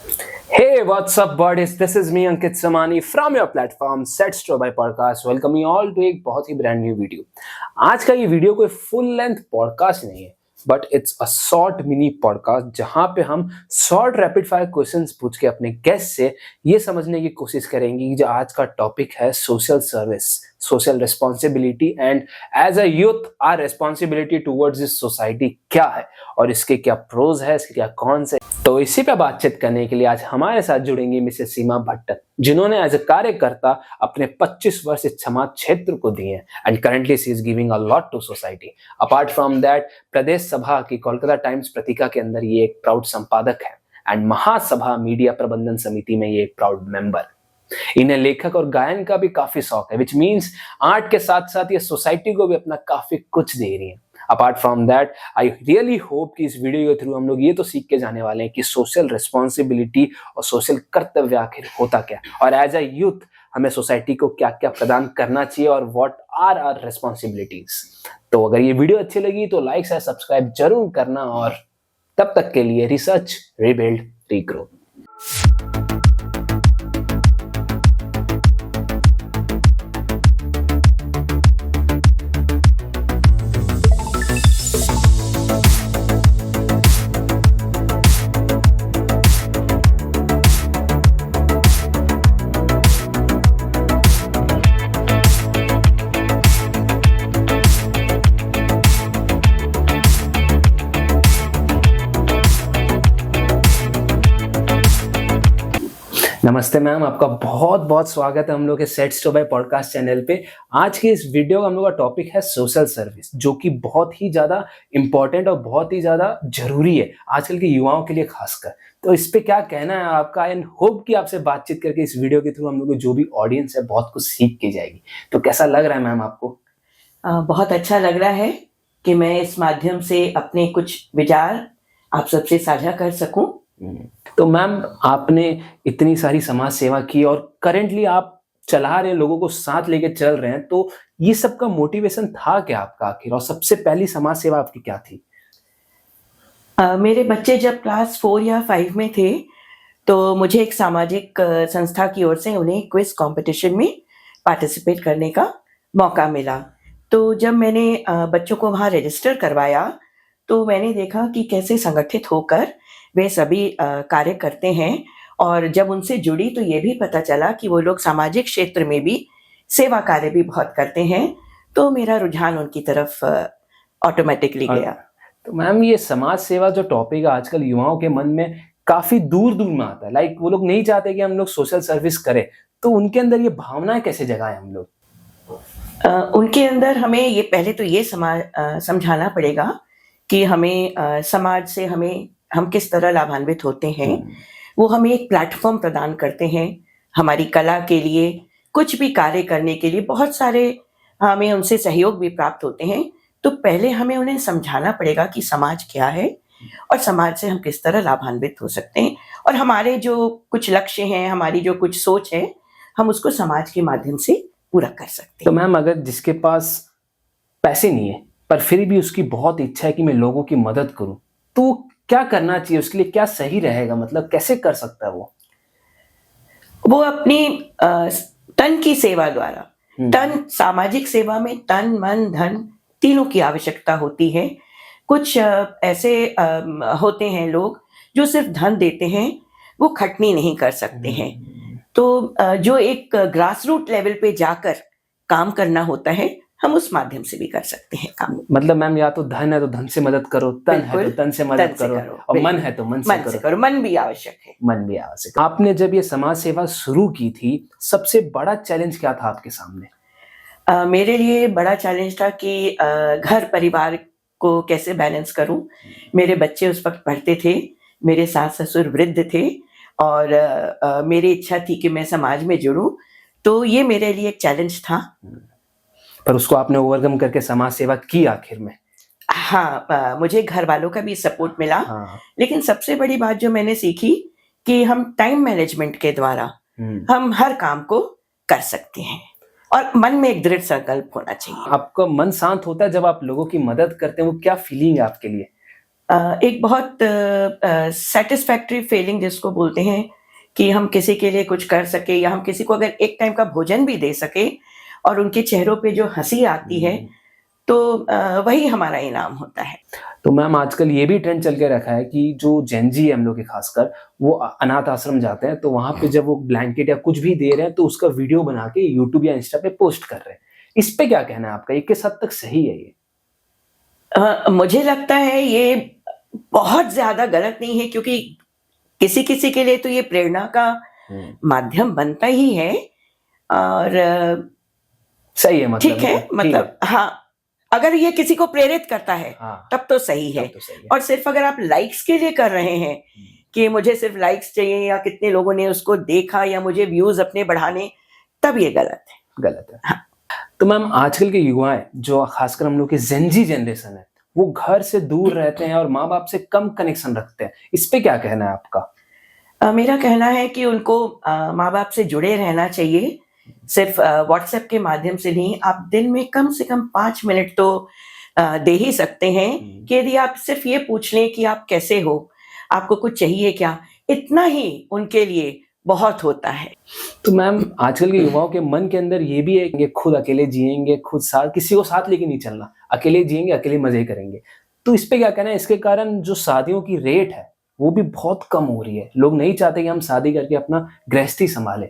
Hey, what's up, buddies? This is me, Ankit Samani from your platform Set Store by Podcast. Welcome you all to एक बहुत ही brand new video. आज का ये video कोई full length podcast नहीं है, but it's a short mini podcast जहां पे हम शॉर्ट रैपिड फायर क्वेश्चंस पूछ के अपने गेस्ट से ये समझने की कोशिश करेंगे कि जो आज का टॉपिक है social service, social responsibility and as a youth our responsibility towards this society क्या है और इसके क्या प्रोज है, इसके क्या कॉन्स है। तो इसी पे बातचीत करने के लिए आज हमारे साथ जुड़ेंगी मिसेस सीमा भट्ट, जिन्होंने एज अ कार्यकर्ता अपने 25 वर्ष इस समाज क्षेत्र को दिए हैं and currently she is giving a lot to society. Apart from that, प्रदेश सभा की कोलकाता टाइम्स पत्रिका के अंदर ये एक प्राउड संपादक है एंड महासभा मीडिया प्रबंधन समिति में ये एक प्राउड मेंबर। इन्हें लेखक और गायन का भी काफी शौक है, विच मीन्स आर्ट के साथ साथ ये सोसाइटी को भी अपना काफी कुछ दे रही है। Apart from that, I really hope कि इस वीडियो के थ्रू हम लोग ये तो सीख के जाने वाले हैं कि सोशल रिस्पॉन्सिबिलिटी और सोशल कर्तव्य आखिर होता क्या और एज अ यूथ हमें सोसाइटी को क्या क्या प्रदान करना चाहिए और व्हाट आर आवर रिस्पॉन्सिबिलिटीज। तो अगर ये वीडियो अच्छी लगी तो लाइक और सब्सक्राइब जरूर करना और तब तक के लिए रिसर्च, रिबिल्ड, रीग्रो। नमस्ते मैम, आपका बहुत बहुत स्वागत है हम लोग के set store bye podcast channel पे। आज के इस वीडियो का हम लोग का टॉपिक है सोशल सर्विस, जो कि बहुत ही ज्यादा इंपॉर्टेंट और बहुत ही ज्यादा जरूरी है आजकल के युवाओं के लिए खासकर। तो इस पे क्या कहना है आपका? एंड होप कि आपसे बातचीत करके इस वीडियो के थ्रू हम लोग को जो भी ऑडियंस है बहुत कुछ सीख के जाएगी। तो कैसा लग रहा है मैम आपको? बहुत अच्छा लग रहा है कि मैं इस माध्यम से अपने कुछ विचार आप सबसे साझा कर सकूं। तो मैम, आपने इतनी सारी समाज सेवा की और करेंटली आप चला रहे लोगों को साथ लेके चल रहे हैं, तो ये सब का मोटिवेशन था क्या आपका आखिर? और सबसे पहली समाज सेवा आपकी क्या थी? मेरे बच्चे जब क्लास 4 या 5 में थे तो मुझे एक सामाजिक संस्था की ओर से उन्हें क्विज कंपटीशन में पार्टिसिपेट करने का मौका मिला। तो जब मैंने बच्चों को वहाँ रजिस्टर करवाया तो मैंने देखा कि कैसे संगठित होकर वे सभी कार्य करते हैं, और जब उनसे जुड़ी तो ये भी पता चला कि वो लोग सामाजिक क्षेत्र में भी सेवा कार्य भी बहुत करते हैं। तो मेरा रुझान उनकी तरफ ऑटोमेटिकली गया। तो मैम, ये समाज सेवा जो टॉपिक है आजकल युवाओं के मन में काफी दूर दूर में आता है। लाइक वो लोग नहीं चाहते कि हम लोग सोशल सर्विस करें, तो उनके अंदर ये भावनाएं कैसे जगाएं हम लोग? उनके अंदर हमें ये पहले तो ये समझाना पड़ेगा कि हमें समाज से हम किस तरह लाभान्वित होते हैं। वो हमें एक प्लेटफॉर्म प्रदान करते हैं हमारी कला के लिए, कुछ भी कार्य करने के लिए। बहुत सारे हमें उनसे सहयोग भी प्राप्त होते हैं। तो पहले हमें उन्हें समझाना पड़ेगा कि समाज क्या है और समाज से हम किस तरह लाभान्वित हो सकते हैं, और हमारे जो कुछ लक्ष्य हैं, हमारी जो कुछ सोच है, हम उसको समाज के माध्यम से पूरा कर सकते हैं। तो मैम, अगर जिसके पास पैसे नहीं है पर फिर भी उसकी बहुत इच्छा है कि मैं लोगों की मदद करूं, तो क्या करना चाहिए उसके लिए? क्या सही रहेगा? मतलब कैसे कर सकता है वो अपनी तन की सेवा द्वारा, तन सामाजिक सेवा में तन, मन, धन तीनों की आवश्यकता होती है। कुछ ऐसे होते हैं लोग जो सिर्फ धन देते हैं, वो खटनी नहीं कर सकते हैं। तो जो एक ग्रास रूट लेवल पे जाकर काम करना होता है, हम उस माध्यम से भी कर सकते हैं काम। मतलब मैम, या तो धन है तो धन से मदद करो, तन है तो तन से मदद करो, और मन है तो मन से करो। मन भी आवश्यक है। मन भी आवश्यक। आपने जब ये समाज सेवा शुरू की थी, सबसे बड़ा चैलेंज क्या था आपके सामने? मेरे लिए बड़ा चैलेंज था कि घर परिवार को कैसे बैलेंस करूं। मेरे बच्चे उस वक्त पढ़ते थे, मेरे सास ससुर वृद्ध थे, और मेरी इच्छा थी कि मैं समाज में जुड़ूं। तो ये मेरे लिए एक चैलेंज था, पर उसको आपने ओवरकम करके समाज सेवा की आखिर में। हाँ, मुझे घर वालों का भी सपोर्ट मिला। लेकिन सबसे बड़ी बात जो मैंने सीखी कि हम टाइम मैनेजमेंट के द्वारा हम हर काम को कर सकते हैं, और मन में एक दृढ़ संकल्प होना चाहिए। आपका मन शांत होता है जब आप लोगों की मदद करते हैं? वो क्या फीलिंग है आपके लिए? एक बहुत सैटिस्फैक्टरी फीलिंग जिसको बोलते हैं कि हम किसी के लिए कुछ कर सके या हम किसी को अगर एक टाइम का भोजन भी दे सके और उनके चेहरों पे जो हंसी आती है तो वही हमारा इनाम होता है। तो मैम आजकल ये भी ट्रेंड चल के रखा है कि जो जेनजी है हम लोग के खासकर, वो अनाथ आश्रम जाते हैं तो वहां पे जब वो ब्लैंकेट या कुछ भी दे रहे हैं तो उसका वीडियो बना के यूट्यूब या इंस्टा पे पोस्ट कर रहे हैं। इस पे क्या कहना है आपका, ये किस हद तक सही है ये? मुझे लगता है ये बहुत ज्यादा गलत नहीं है, क्योंकि किसी किसी के लिए तो ये प्रेरणा का माध्यम बनता ही है। और सही है, मतलब ठीक है, मतलब हाँ, अगर ये किसी को प्रेरित करता है हाँ, तब तो सही है। तब तो सही है। और सिर्फ अगर आप लाइक्स के लिए कर रहे हैं कि मुझे सिर्फ लाइक्स चाहिए या कितने लोगों ने उसको देखा या मुझे व्यूज अपने बढ़ाने, तब ये गलत है। गलत है। हाँ। तो मैम आजकल के युवा है जो खासकर हम लोग की जेनजी जनरेशन है, वो घर से दूर रहते हैं और माँ बाप से कम कनेक्शन रखते हैं, इस पे क्या कहना है आपका? मेरा कहना है कि उनको माँ बाप से जुड़े रहना चाहिए। सिर्फ व्हाट्सएप के माध्यम से नहीं, आप दिन में कम से कम 5 मिनट तो दे ही सकते हैं कि यदि आप सिर्फ ये पूछ लें कि आप कैसे हो, आपको कुछ चाहिए क्या, इतना ही उनके लिए बहुत होता है। तो मैम आजकल के युवाओं के मन के अंदर ये भी है कि खुद अकेले जिएंगे, खुद साथ, किसी को साथ लेके नहीं चलना, अकेले जिएंगे, अकेले मजे करेंगे। तो इस पे क्या कहना है? इसके कारण जो शादियों की रेट है वो भी बहुत कम हो रही है, लोग नहीं चाहते कि हम शादी करके अपना गृहस्थी संभाले,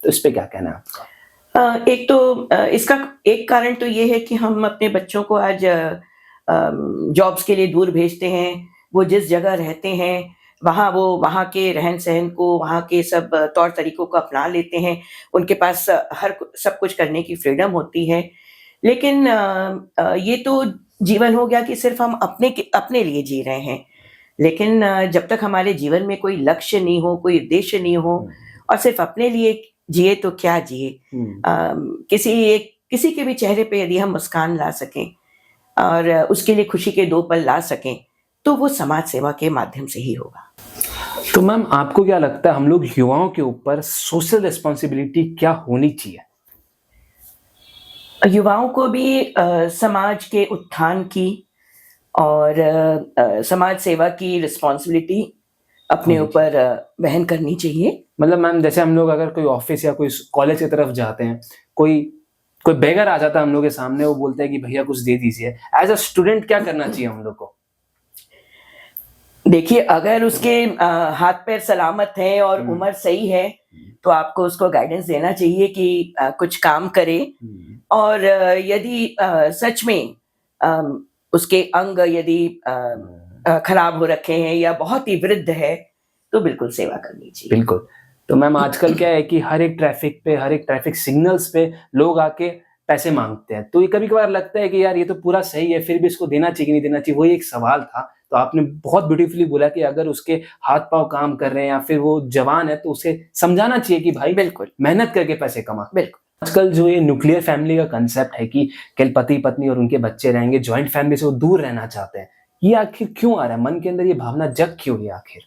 तो इस पे क्या कहना है आपका? एक तो इसका एक कारण तो ये है कि हम अपने बच्चों को आज जॉब्स के लिए दूर भेजते हैं। वो जिस जगह रहते हैं वो वहाँ के रहन सहन को, वहाँ के सब तौर तरीकों को अपना लेते हैं। उनके पास सब कुछ करने की फ्रीडम होती है। लेकिन ये तो जीवन हो गया कि सिर्फ हम अपने लिए जी रहे हैं। लेकिन जब तक हमारे जीवन में कोई लक्ष्य नहीं हो, कोई उद्देश्य नहीं हो और सिर्फ अपने लिए जिए तो क्या जिए। किसी के भी चेहरे पे यदि हम मुस्कान ला सकें और उसके लिए खुशी के 2 पल ला सकें तो वो समाज सेवा के माध्यम से ही होगा। तो मैम आपको क्या लगता है हम लोग युवाओं के ऊपर सोशल रिस्पॉन्सिबिलिटी क्या होनी चाहिए? युवाओं को भी समाज के उत्थान की और समाज सेवा की रिस्पॉन्सिबिलिटी अपने ऊपर वहन करनी चाहिए। मतलब मैम जैसे हम लोग अगर कोई ऑफिस या कोई कॉलेज की तरफ जाते हैं, कोई बेगर आ जाता है हम लोग के सामने, वो बोलते हैं कि भैया कुछ दे दीजिए, एज अ स्टूडेंट क्या करना चाहिए हम लोग को? देखिए, अगर उसके हाथ पैर सलामत है और उम्र सही है तो आपको उसको गाइडेंस देना चाहिए कि कुछ काम करे। और यदि सच में उसके अंग यदि खराब हो रखे हैं या बहुत ही वृद्ध है तो बिल्कुल सेवा करनी चाहिए। बिल्कुल। तो मैम आजकल क्या है कि हर एक ट्रैफिक सिग्नल्स पे लोग आके पैसे मांगते हैं, तो ये कभी कभार लगता है कि यार ये तो पूरा सही है, फिर भी इसको देना चाहिए कि नहीं देना चाहिए, वही एक सवाल था। तो आपने बहुत ब्यूटीफुली बोला कि अगर उसके हाथ पांव काम कर रहे हैं या फिर वो जवान है तो उसे समझाना चाहिए कि भाई बिल्कुल मेहनत करके पैसे कमा। बिल्कुल। आजकल जो ये न्यूक्लियर फैमिली का कंसेप्ट है कि केवल पति पत्नी और उनके बच्चे रहेंगे, ज्वाइंट फैमिली से वो दूर रहना चाहते हैं, ये आखिर क्यों आ रहा है मन के अंदर, ये भावना जग क्यों है आखिर?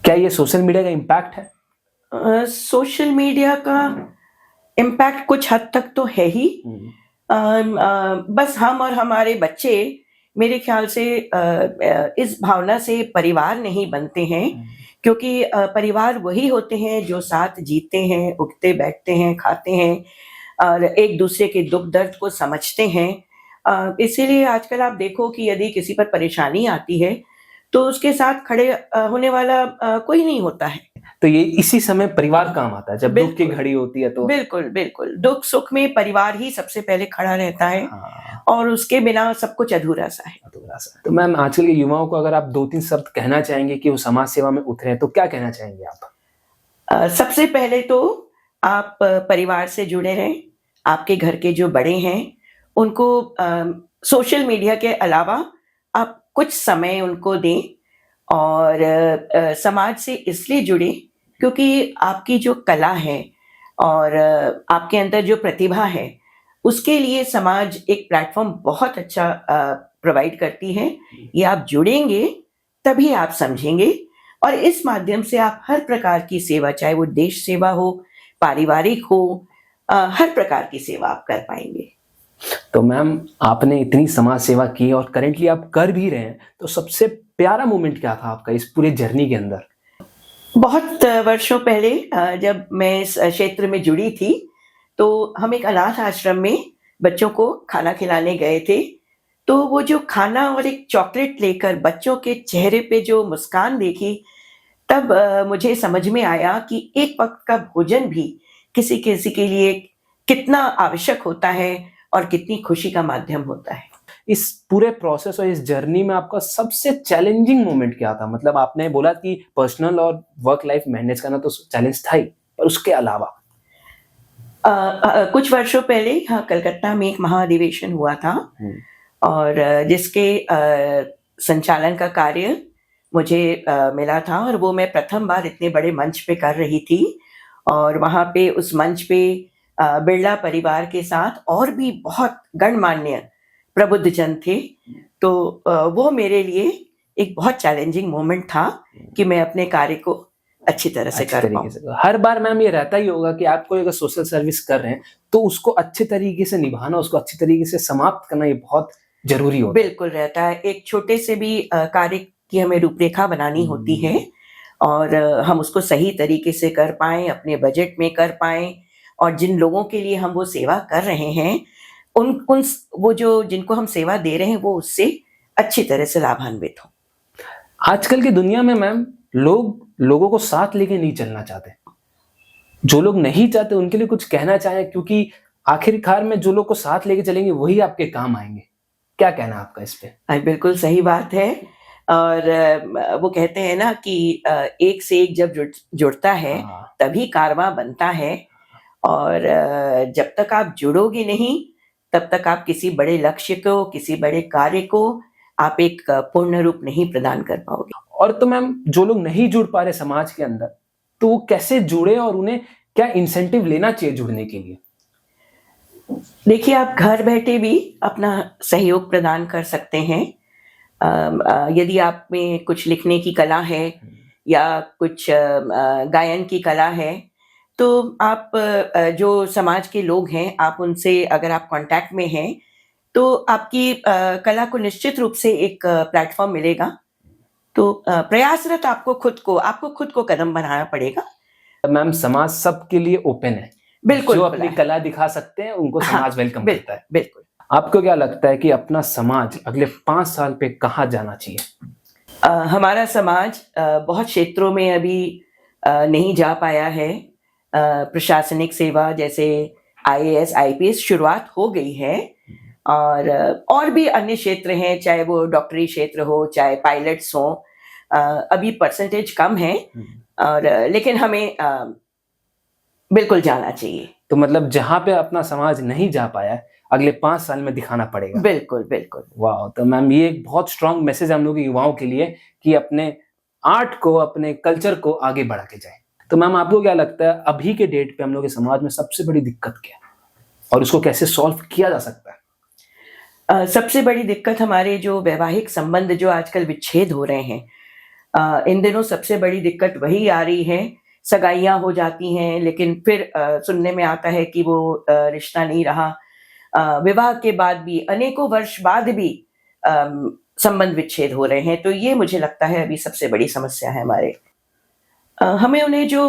क्या ये सोशल मीडिया का इम्पैक्ट है? सोशल मीडिया का इम्पैक्ट कुछ हद तक तो है ही। बस हम और हमारे बच्चे मेरे ख्याल से इस भावना से परिवार नहीं बनते हैं, क्योंकि परिवार वही होते हैं जो साथ जीते हैं, उठते बैठते हैं, खाते हैं और एक दूसरे के दुख दर्द को समझते हैं। इसीलिए आजकल आप देखो कि यदि किसी पर परेशानी आती है तो उसके साथ खड़े होने वाला कोई नहीं होता है। तो ये इसी समय परिवार काम आता है जब दुख की घड़ी होती है तो। बिल्कुल बिल्कुल, दुख सुख में परिवार ही सबसे पहले खड़ा रहता है। और उसके बिना सब कुछ अधूरा सा है। तो मैम आजकल के युवाओं को अगर आप 2-3 शब्द कहना चाहेंगे कि वो समाज सेवा में उतरे तो क्या कहना चाहेंगे आप? सबसे पहले तो आप परिवार से जुड़े रहें। आपके घर के जो बड़े हैं उनको सोशल मीडिया के अलावा आप कुछ समय उनको दें और समाज से इसलिए जुड़े क्योंकि आपकी जो कला है और आपके अंदर जो प्रतिभा है उसके लिए समाज एक प्लेटफॉर्म बहुत अच्छा प्रोवाइड करती है। ये आप जुड़ेंगे तभी आप समझेंगे और इस माध्यम से आप हर प्रकार की सेवा, चाहे वो देश सेवा हो, पारिवारिक हो, हर प्रकार की सेवा आप कर पाएंगे। तो मैम आपने इतनी समाज सेवा की और करेंटली आप कर भी रहे हैं, तो सबसे प्यारा मोमेंट क्या था आपका इस पूरे जर्नी के अंदर? बहुत वर्षों पहले जब मैं इस क्षेत्र में जुड़ी थी, तो हम एक अनाथ आश्रम में बच्चों को खाना खिलाने गए थे। तो वो जो खाना और एक चॉकलेट लेकर बच्चों के चेहरे पे जो मुस्कान देखी, तब मुझे समझ में आया कि एक वक़्त का भोजन भी किसी-किसी के लिए कितना आवश्यक होता है और कितनी खुशी का माध्यम होता है। इस पूरे प्रोसेस और इस जर्नी में आपका सबसे चैलेंजिंग मोमेंट क्या था? मतलब आपने बोला कि पर्सनल और वर्क लाइफ मैनेज करना तो चैलेंज था ही, पर उसके अलावा? कुछ वर्षों पहले हाँ, कलकत्ता में एक महाधिवेशन हुआ था और जिसके संचालन का कार्य मुझे मिला था और वो मैं प्रथम बार इतने बड़े मंच पे कर रही थी और वहाँ पे उस मंच पे बिरला परिवार के साथ और भी बहुत गणमान्य प्रबुद्ध जन थे। तो वो मेरे लिए एक बहुत चैलेंजिंग मोमेंट था कि मैं अपने कार्य को अच्छी तरह से अच्छी कर तरीके पाऊँ। से हर बार मैम ये रहता ही होगा कि आप कोई अगर सोशल सर्विस कर रहे हैं तो उसको अच्छे तरीके से निभाना, उसको अच्छी तरीके से समाप्त करना ये बहुत जरूरी होता है। बिल्कुल रहता है। एक छोटे से भी कार्य की हमें रूपरेखा बनानी होती है और हम उसको सही तरीके से कर पाएँ, अपने बजट में कर पाएँ और जिन लोगों के लिए हम वो सेवा कर रहे हैं, उन वो जो जिनको हम सेवा दे रहे हैं, वो उससे अच्छी तरह से लाभान्वित हों। आजकल की दुनिया में मैम लोगों को साथ लेके नहीं चलना चाहते। जो लोग नहीं चाहते उनके लिए कुछ कहना चाहें, क्योंकि आखिरकार में जो लोग को साथ लेके चलेंगे वही आपके काम आएंगे। क्या कहना है आपका इस पे? बिल्कुल सही बात है और वो कहते हैं ना कि एक से एक जब जुड़ता है हाँ। तभी कारवां बनता है और जब तक आप जुड़ोगे नहीं, तब तक आप किसी बड़े लक्ष्य को, किसी बड़े कार्य को आप एक पूर्ण रूप नहीं प्रदान कर पाओगे। और तो मैम जो लोग नहीं जुड़ पा रहे समाज के अंदर, तो वो कैसे जुड़े और उन्हें क्या इंसेंटिव लेना चाहिए जुड़ने के लिए? देखिए, आप घर बैठे भी अपना सहयोग प्रदान कर सकते हैं। यदि आप में कुछ लिखने की कला है या कुछ गायन की कला है, तो आप जो समाज के लोग हैं, आप उनसे अगर आप कॉन्टैक्ट में हैं, तो आपकी कला को निश्चित रूप से एक प्लेटफ़ॉर्म मिलेगा। तो प्रयासरत आपको खुद को कदम बढ़ाना पड़ेगा। मैम समाज सबके लिए ओपन है। बिल्कुल जो खुला अपनी है। कला दिखा सकते हैं उनको हाँ, समाज वेलकम करता है। बिल्कुल। आपको क्या लगता है कि अपना समाज अगले 5 साल पे कहाँ जाना चाहिए? हमारा समाज बहुत क्षेत्रों में अभी नहीं जा पाया है। प्रशासनिक सेवा जैसे आईएएस, आईपीएस शुरुआत हो गई है और भी अन्य क्षेत्र हैं, चाहे वो डॉक्टरी क्षेत्र हो, चाहे पायलट्स हों। अभी परसेंटेज कम है और लेकिन हमें बिल्कुल जाना चाहिए। तो मतलब जहाँ पे अपना समाज नहीं जा पाया है, अगले 5 साल में दिखाना पड़ेगा। बिल्कुल, बिल्कुल। वाह! तो मैम ये एक बहुत स्ट्रॉन्ग मैसेज है हम लोग के युवाओं के लिए कि अपने आर्ट को, अपने कल्चर को आगे बढ़ा के जाएँ। तो मैम आपको क्या लगता है अभी के डेट पे हम लोग के समाज में सबसे बड़ी दिक्कत क्या है? और उसको कैसे सॉल्व किया जा सकता है? सबसे बड़ी दिक्कत हमारे जो वैवाहिक संबंध जो आजकल विच्छेद हो रहे हैं, इन दिनों सबसे बड़ी दिक्कत वही आ रही है। सगाइयाँ हो जाती हैं लेकिन फिर सुनने में आता है कि वो रिश्ता नहीं रहा। विवाह के बाद भी अनेकों वर्ष बाद भी संबंध विच्छेद हो रहे हैं, तो ये मुझे लगता है अभी सबसे बड़ी समस्या है हमारे। हमें उन्हें जो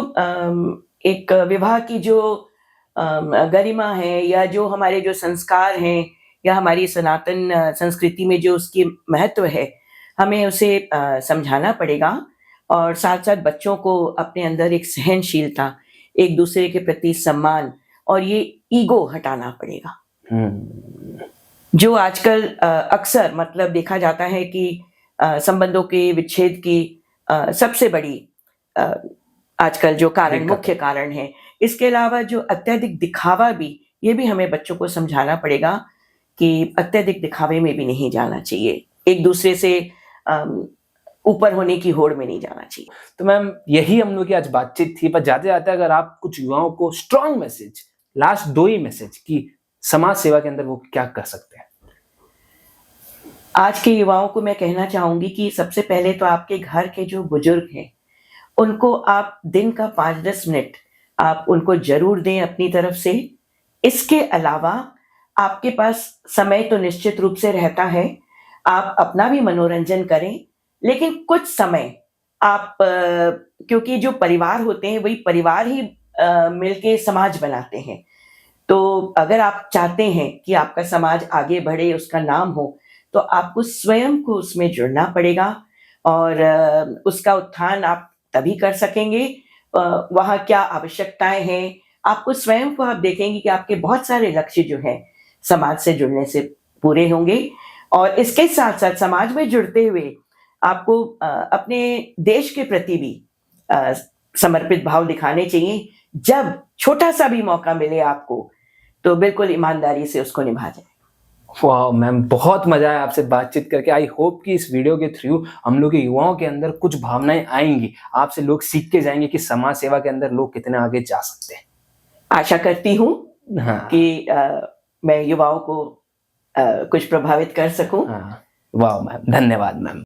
एक विवाह की जो गरिमा है या जो हमारे जो संस्कार हैं या हमारी सनातन संस्कृति में जो उसकी महत्व है, हमें उसे समझाना पड़ेगा और साथ-साथ बच्चों को अपने अंदर एक सहनशीलता, एक दूसरे के प्रति सम्मान और ये ईगो हटाना पड़ेगा। जो आजकल अक्सर मतलब देखा जाता है कि संबंधों के विच्छेद की सबसे बड़ी आजकल जो कारण, मुख्य कारण है। इसके अलावा जो अत्यधिक दिखावा भी, ये भी हमें बच्चों को समझाना पड़ेगा कि अत्यधिक दिखावे में भी नहीं जाना चाहिए। एक दूसरे से ऊपर होने की होड़ में नहीं जाना चाहिए। तो मैम यही हम लोग की आज बातचीत थी, पर जाते-जाते अगर आप कुछ युवाओं को स्ट्रॉन्ग मैसेज, लास्ट 2 ही मैसेज कि समाज सेवा के अंदर वो क्या कर सकते हैं? आज के युवाओं को मैं कहना चाहूँगी कि सबसे पहले तो आपके घर के जो बुजुर्ग हैं, उनको आप दिन का 5-10 मिनट आप उनको ज़रूर दें अपनी तरफ से। इसके अलावा आपके पास समय तो निश्चित रूप से रहता है, आप अपना भी मनोरंजन करें, लेकिन कुछ समय आप क्योंकि जो परिवार होते हैं वही परिवार ही मिलके समाज बनाते हैं। तो अगर आप चाहते हैं कि आपका समाज आगे बढ़े, उसका नाम हो, तो आपको स्वयं को उसमें जुड़ना पड़ेगा और उसका उत्थान आप तभी कर सकेंगे। वहाँ क्या आवश्यकताएं हैं, आपको स्वयं को आप देखेंगे कि आपके बहुत सारे लक्ष्य जो हैं समाज से जुड़ने से पूरे होंगे। और इसके साथ साथ समाज में जुड़ते हुए आपको अपने देश के प्रति भी समर्पित भाव दिखाने चाहिए। जब छोटा सा भी मौका मिले आपको, तो बिल्कुल ईमानदारी से उसको निभा जाए। वाह मैम, बहुत मजा आया आपसे बातचीत करके। आई होप कि इस वीडियो के थ्रू हम लोग के युवाओं के अंदर कुछ भावनाएं आएंगी, आपसे लोग सीख के जाएंगे कि समाज सेवा के अंदर लोग कितने आगे जा सकते हैं। आशा करती हूँ हाँ। कि मैं युवाओं को कुछ प्रभावित कर सकूं। हाँ, वाह मैम, धन्यवाद मैम।